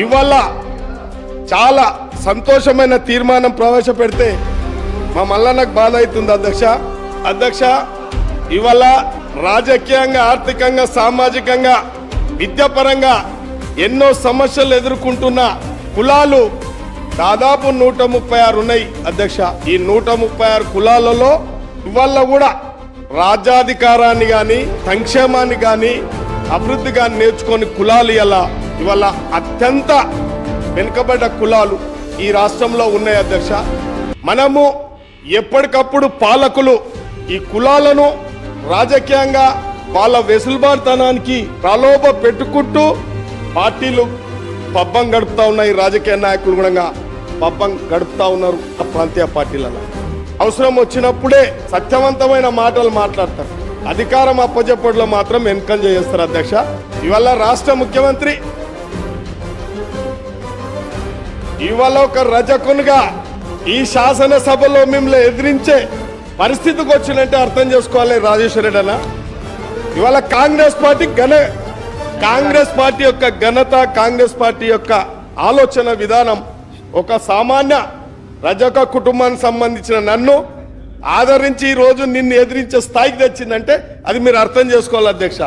ఇవాళ చాలా సంతోషమైన తీర్మానం ప్రవేశపెడితే మా మల్లన్నకు బాధ అవుతుంది అధ్యక్ష ఇవాళ రాజకీయంగా ఆర్థికంగా సామాజికంగా విద్యాపరంగా ఎన్నో సమస్యలు ఎదుర్కొంటున్న కులాలు దాదాపు 136 ఉన్నాయి అధ్యక్ష. ఈ 136 కులాలలో ఇవాళ కూడా రాజ్యాధికారాన్ని కానీ సంక్షేమాన్ని కానీ అభివృద్ధి కానీ నేర్చుకొని కులాలు ఇవాళ అత్యంత వెనుకబడ్డ కులాలు ఈ రాష్ట్రంలో ఉన్నాయి అధ్యక్ష. మనము ఎప్పటికప్పుడు పాలకులు ఈ కులాలను రాజకీయంగా వాళ్ళ వెసులుబాటుతనానికి ప్రలోభ పెట్టుకుంటూ పార్టీలు పబ్బం గడుపుతా ఉన్నాయి. రాజకీయ నాయకులు కూడా పబ్బం గడుపుతా ఉన్నారు ప్రాంతీయ పార్టీలలో. అవసరం వచ్చినప్పుడే సత్యవంతమైన మాటలు మాట్లాడతారు, అధికారం అప్పచెప్పడంలో మాత్రం వెనుకంజ చేస్తారు అధ్యక్ష. ఇవాళ రాష్ట్ర ముఖ్యమంత్రి ఇవాళ ఒక రజకునిగా ఈ శాసనసభలో మిమ్మల్ని ఎదిరించే పరిస్థితికి వచ్చినట్టే అర్థం చేసుకోవాలి రాజేశ్వర రెడ్డి అన్న. ఇవాళ కాంగ్రెస్ పార్టీ యొక్క ఘనత, కాంగ్రెస్ పార్టీ యొక్క ఆలోచన విధానం ఒక సామాన్య రజక కుటుంబానికి సంబంధించిన నన్ను ఆదరించి ఈ రోజు నిన్ను ఎదిరించే స్థాయికి తెచ్చిందంటే అది మీరు అర్థం చేసుకోవాలి అధ్యక్ష.